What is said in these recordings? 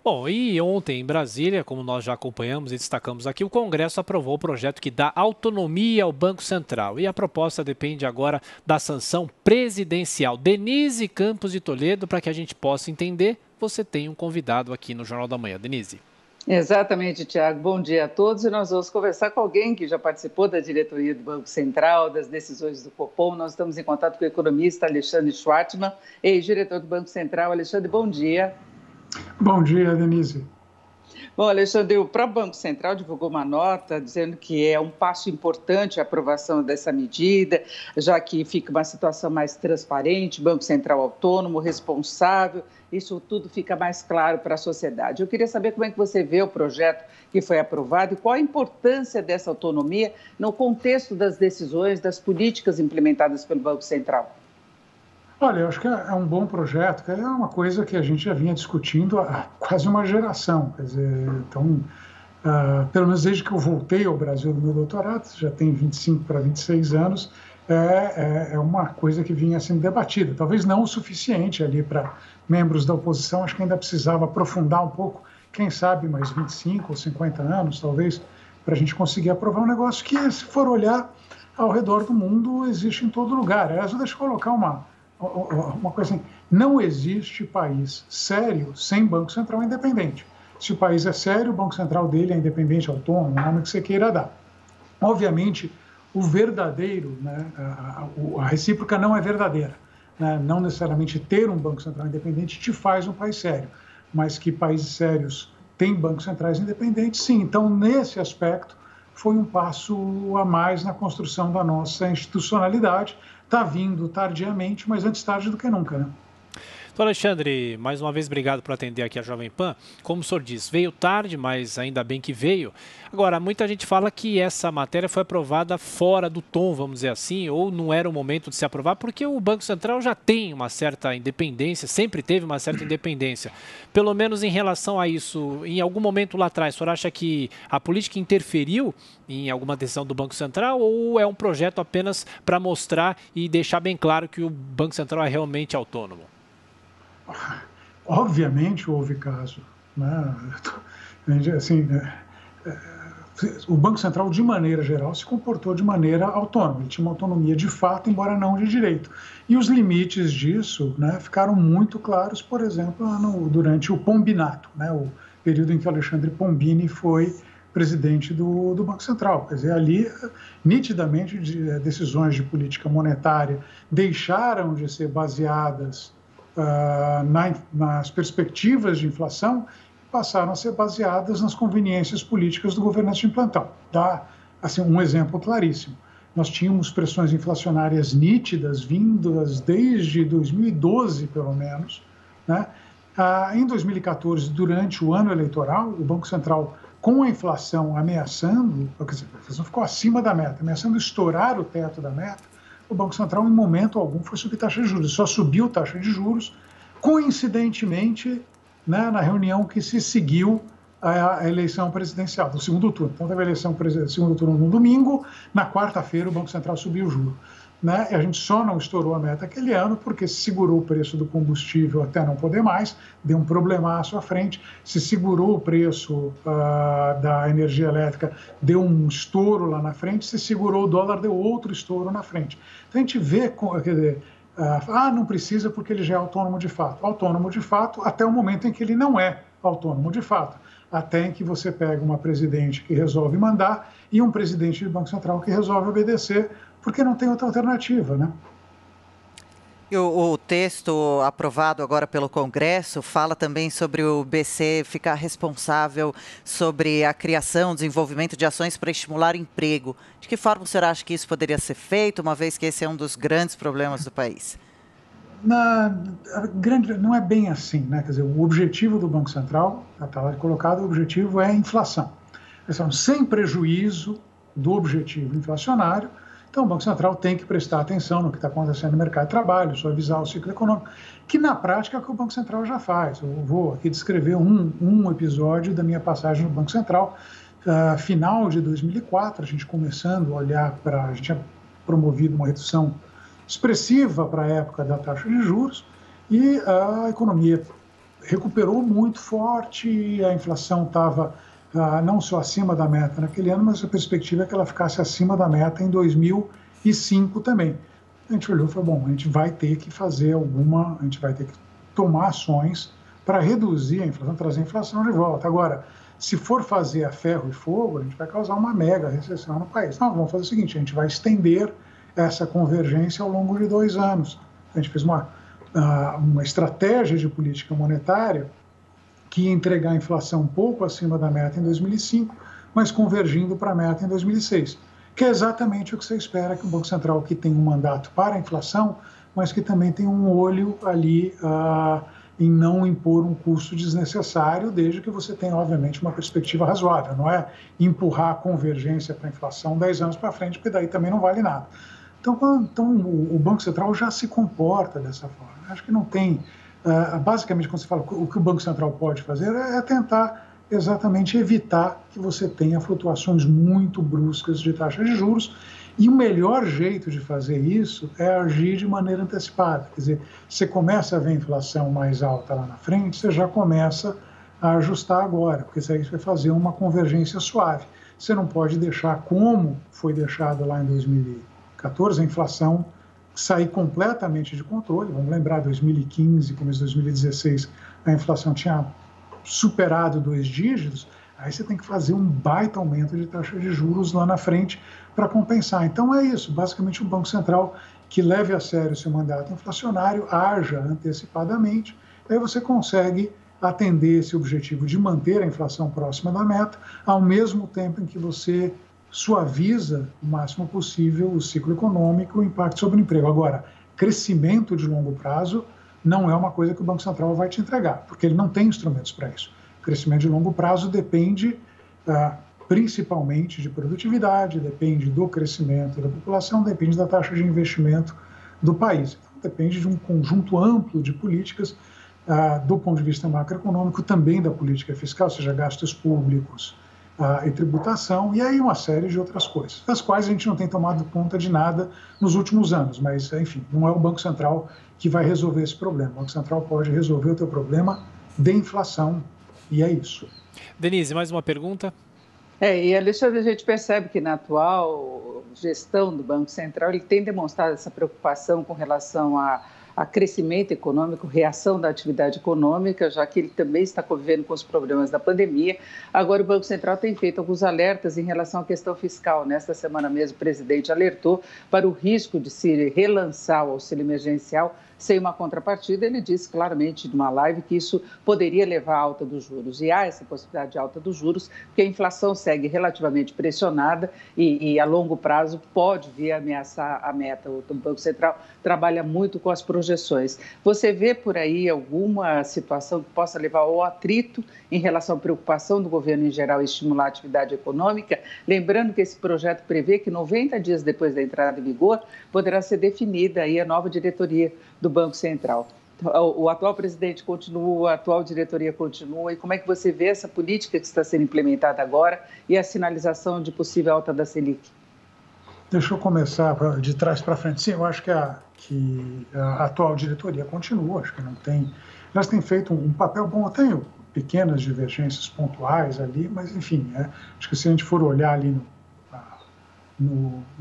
Bom, e ontem em Brasília, como nós já acompanhamos e destacamos aqui, o Congresso aprovou o projeto que dá autonomia ao Banco Central. E a proposta depende agora da sanção presidencial. Denise Campos de Toledo, para que a gente possa entender, você tem um convidado aqui no Jornal da Manhã. Denise. Exatamente, Tiago. Bom dia a todos. E nós vamos conversar com alguém que já participou da diretoria do Banco Central, das decisões do Copom. Nós estamos em contato com o economista Alexandre Schwartzman, ex-diretor do Banco Central. Alexandre, bom dia. Bom dia, Denise. Bom, Alexandre, o próprio Banco Central divulgou uma nota dizendo que é um passo importante a aprovação dessa medida, já que fica uma situação mais transparente, Banco Central autônomo, responsável, isso tudo fica mais claro para a sociedade. Eu queria saber como é que você vê o projeto que foi aprovado e qual a importância dessa autonomia no contexto das decisões, das políticas implementadas pelo Banco Central. Olha, eu acho que é um bom projeto, que é uma coisa que a gente já vinha discutindo há quase uma geração. Quer dizer, então, pelo menos desde que eu voltei ao Brasil do meu doutorado, já tem 25 para 26 anos, é uma coisa que vinha sendo debatida. Talvez não o suficiente ali para membros da oposição, acho que ainda precisava aprofundar um pouco, quem sabe mais 25 ou 50 anos, talvez, para a gente conseguir aprovar um negócio que, se for olhar ao redor do mundo, existe em todo lugar. Aliás, deixa eu colocar uma coisa assim, não existe país sério sem Banco Central independente. Se o país é sério, o Banco Central dele é independente, autônomo, o nome que você queira dar. Obviamente, o verdadeiro, né, a recíproca não é verdadeira. Né? Não necessariamente ter um Banco Central independente te faz um país sério, mas que países sérios têm bancos centrais independentes, sim. Então, nesse aspecto, foi um passo a mais na construção da nossa institucionalidade. Está vindo tardiamente, mas antes tarde do que nunca, né? Doutor Alexandre, mais uma vez obrigado por atender aqui a Jovem Pan. Como o senhor diz, veio tarde, mas ainda bem que veio. Agora, muita gente fala que essa matéria foi aprovada fora do tom, vamos dizer assim, ou não era o momento de se aprovar, porque o Banco Central já tem uma certa independência, sempre teve uma certa independência. Pelo menos em relação a isso, em algum momento lá atrás, o senhor acha que a política interferiu em alguma decisão do Banco Central ou é um projeto apenas para mostrar e deixar bem claro que o Banco Central é realmente autônomo? Obviamente houve caso, né? Assim, o Banco Central, de maneira geral, se comportou de maneira autônoma. Ele tinha uma autonomia de fato, embora não de direito. E os limites disso, né, ficaram muito claros, por exemplo, durante o Pombinato, né, o período em que Alexandre Pombini foi presidente do Banco Central. Quer dizer, ali, nitidamente, decisões de política monetária deixaram de ser baseadas nas perspectivas de inflação, passaram a ser baseadas nas conveniências políticas do governante de plantão. Dá assim, um exemplo claríssimo. Nós tínhamos pressões inflacionárias nítidas, vindas desde 2012, pelo menos. Né? Em 2014, durante o ano eleitoral, o Banco Central, com a inflação ameaçando, quer dizer, a inflação ficou acima da meta, ameaçando estourar o teto da meta, o Banco Central, em momento algum, foi subir taxa de juros. Só subiu taxa de juros, coincidentemente, né, na reunião que se seguiu à eleição presidencial, do segundo turno. Então, teve a eleição do segundo turno no domingo, na quarta-feira o Banco Central subiu o juro. Né? E a gente só não estourou a meta aquele ano porque se segurou o preço do combustível até não poder mais, deu um problemaço à frente, se segurou o preço da energia elétrica, deu um estouro lá na frente, se segurou o dólar, deu outro estouro na frente. Então a gente vê, quer dizer, não precisa porque ele já é autônomo de fato. Autônomo de fato até o momento em que ele não é autônomo de fato. Até em que você pega uma presidente que resolve mandar e um presidente do Banco Central que resolve obedecer, porque não tem outra alternativa, né? E o texto aprovado agora pelo Congresso fala também sobre o BC ficar responsável sobre a criação, desenvolvimento de ações para estimular emprego. De que forma o senhor acha que isso poderia ser feito, uma vez que esse é um dos grandes problemas do país? Não é bem assim, né? Quer dizer, o objetivo do Banco Central, está lá colocado, o objetivo é a inflação. Sem prejuízo do objetivo inflacionário, então o Banco Central tem que prestar atenção no que está acontecendo no mercado de trabalho, suavizar o ciclo econômico, que na prática é o que o Banco Central já faz. Eu vou aqui descrever um episódio da minha passagem no Banco Central. Final de 2004, a gente começando a olhar para... A gente tinha promovido uma redução expressiva para a época da taxa de juros e a economia recuperou muito forte, a inflação estava não só acima da meta naquele ano, mas a perspectiva é que ela ficasse acima da meta em 2005 também. A gente olhou e falou, bom, a gente vai ter que fazer a gente vai ter que tomar ações para reduzir a inflação, trazer a inflação de volta. Agora, se for fazer a ferro e fogo, a gente vai causar uma mega recessão no país. Não, vamos fazer o seguinte, a gente vai estender essa convergência ao longo de 2 anos. A gente fez uma estratégia de política monetária que ia entregar a inflação um pouco acima da meta em 2005, mas convergindo para a meta em 2006, que é exatamente o que você espera que o Banco Central, que tem um mandato para a inflação, mas que também tem um olho ali em não impor um custo desnecessário, desde que você tenha, obviamente, uma perspectiva razoável. Não é empurrar a convergência para a inflação 10 anos para frente, porque daí também não vale nada. Então o Banco Central já se comporta dessa forma. Acho que não tem... basicamente, quando você fala o que o Banco Central pode fazer, é tentar exatamente evitar que você tenha flutuações muito bruscas de taxa de juros. E o melhor jeito de fazer isso é agir de maneira antecipada. Quer dizer, você começa a ver a inflação mais alta lá na frente, você já começa a ajustar agora, porque isso aí vai fazer uma convergência suave. Você não pode deixar, como foi deixado lá em 2014, a inflação sair completamente de controle. Vamos lembrar, 2015, começo de 2016, a inflação tinha superado 2 dígitos, aí você tem que fazer um baita aumento de taxa de juros lá na frente para compensar. Então é isso, basicamente o Banco Central que leve a sério seu mandato inflacionário, haja antecipadamente, aí você consegue atender esse objetivo de manter a inflação próxima da meta, ao mesmo tempo em que você suaviza o máximo possível o ciclo econômico, o impacto sobre o emprego. Agora, crescimento de longo prazo não é uma coisa que o Banco Central vai te entregar, porque ele não tem instrumentos para isso. O crescimento de longo prazo depende principalmente de produtividade, depende do crescimento da população, depende da taxa de investimento do país. Então, depende de um conjunto amplo de políticas do ponto de vista macroeconômico, também da política fiscal, ou seja, gastos públicos e tributação, e aí uma série de outras coisas, das quais a gente não tem tomado conta de nada nos últimos anos, mas, enfim, não é o Banco Central que vai resolver esse problema. O Banco Central pode resolver o teu problema de inflação, e é isso. Denise, mais uma pergunta? E, Alexandre, a gente percebe que na atual gestão do Banco Central, ele tem demonstrado essa preocupação com relação a crescimento econômico, reação da atividade econômica, já que ele também está convivendo com os problemas da pandemia. Agora, o Banco Central tem feito alguns alertas em relação à questão fiscal. Nesta semana mesmo, o presidente alertou para o risco de se relançar o auxílio emergencial sem uma contrapartida. Ele disse claramente numa live que isso poderia levar à alta dos juros. E há essa possibilidade de alta dos juros, porque a inflação segue relativamente pressionada e a longo prazo pode vir a ameaçar a meta. O Banco Central trabalha muito com as projeções. Você vê por aí alguma situação que possa levar ao atrito em relação à preocupação do governo em geral em estimular a atividade econômica? Lembrando que esse projeto prevê que 90 dias depois da entrada em vigor poderá ser definida aí a nova diretoria do Banco Central. O atual presidente continua, a atual diretoria continua, e como é que você vê essa política que está sendo implementada agora e a sinalização de possível alta da Selic? Deixa eu começar de trás para frente. Sim, eu acho que a atual diretoria continua, acho que não tem... Elas têm feito um papel bom, eu tenho pequenas divergências pontuais ali, mas enfim, acho que se a gente for olhar ali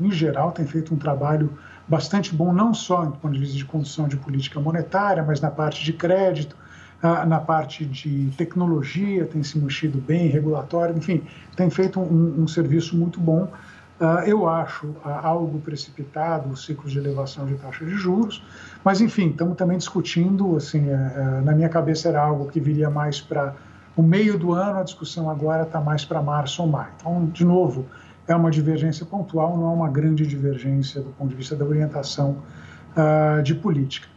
em geral, tem feito um trabalho bastante bom, não só do ponto de vista de condução de política monetária, mas na parte de crédito, na parte de tecnologia, tem se mexido bem, regulatório, enfim, tem feito um serviço muito bom. Eu acho algo precipitado o ciclo de elevação de taxa de juros, mas, enfim, estamos também discutindo, assim, na minha cabeça era algo que viria mais para o meio do ano, a discussão agora está mais para março ou maio. Então, de novo, é uma divergência pontual, não é uma grande divergência do ponto de vista da orientação de política.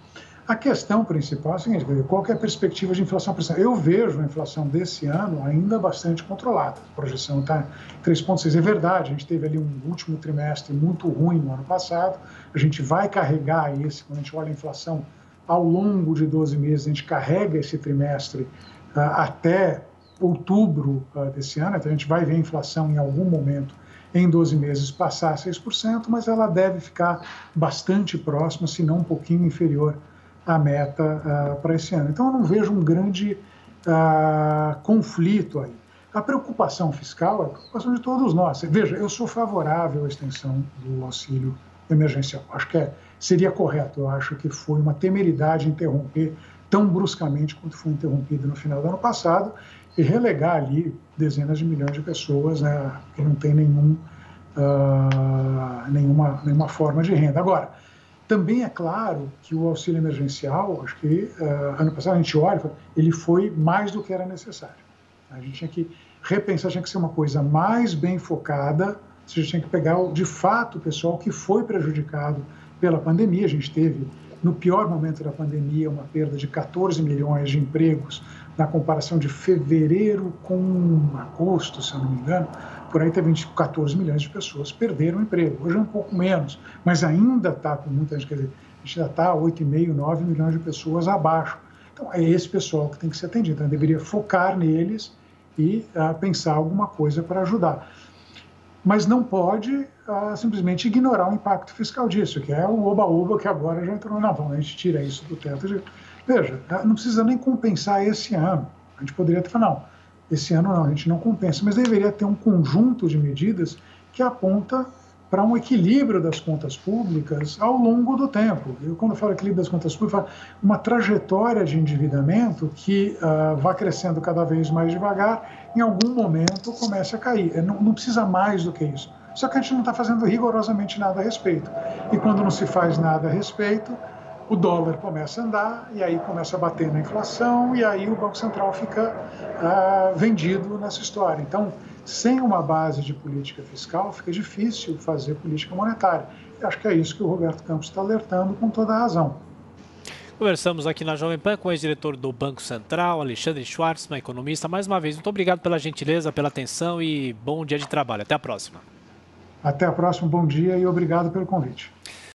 A questão principal é a seguinte: qual que é a perspectiva de inflação? Eu vejo a inflação desse ano ainda bastante controlada. A projeção está em 3,6. É verdade, a gente teve ali um último trimestre muito ruim no ano passado. A gente vai carregar esse, quando a gente olha a inflação ao longo de 12 meses, a gente carrega esse trimestre até outubro desse ano. Então a gente vai ver a inflação em algum momento em 12 meses passar 6%, mas ela deve ficar bastante próxima, se não um pouquinho inferior a meta para esse ano. Então, eu não vejo um grande conflito aí. A preocupação fiscal é a preocupação de todos nós. Veja, eu sou favorável à extensão do auxílio emergencial. Acho que seria correto. Eu acho que foi uma temeridade interromper tão bruscamente quanto foi interrompido no final do ano passado e relegar ali dezenas de milhões de pessoas, né, que não tem nenhuma forma de renda. Agora, também é claro que o auxílio emergencial, acho que ano passado a gente olha, ele foi mais do que era necessário. A gente tinha que repensar, tinha que ser uma coisa mais bem focada, a gente tinha que pegar de fato o pessoal que foi prejudicado pela pandemia. A gente teve, no pior momento da pandemia, uma perda de 14 milhões de empregos, na comparação de fevereiro com agosto, se eu não me engano, por aí teve 14 milhões de pessoas perderam o emprego. Hoje é um pouco menos, mas ainda está com muita gente, quer dizer, a gente ainda está 8,5, 9 milhões de pessoas abaixo. Então, é esse pessoal que tem que ser atendido. Então, deveria focar neles e pensar alguma coisa para ajudar. Mas não pode simplesmente ignorar o impacto fiscal disso, que é o oba-oba que agora já entrou na mão. A gente tira isso do teto. Veja, não precisa nem compensar esse ano. A gente poderia ter falado, não, esse ano não, a gente não compensa, mas deveria ter um conjunto de medidas que aponta para um equilíbrio das contas públicas ao longo do tempo. Quando eu falo equilíbrio das contas públicas, eu falo uma trajetória de endividamento que vá crescendo cada vez mais devagar, em algum momento comece a cair. Não precisa mais do que isso. Só que a gente não está fazendo rigorosamente nada a respeito. E quando não se faz nada a respeito, o dólar começa a andar, e aí começa a bater na inflação, e aí o Banco Central fica vendido nessa história. Então, sem uma base de política fiscal, fica difícil fazer política monetária. Eu acho que é isso que o Roberto Campos está alertando com toda a razão. Conversamos aqui na Jovem Pan com o ex-diretor do Banco Central, Alexandre Schwartzman, economista. Mais uma vez, muito obrigado pela gentileza, pela atenção e bom dia de trabalho. Até a próxima. Até a próxima, bom dia e obrigado pelo convite.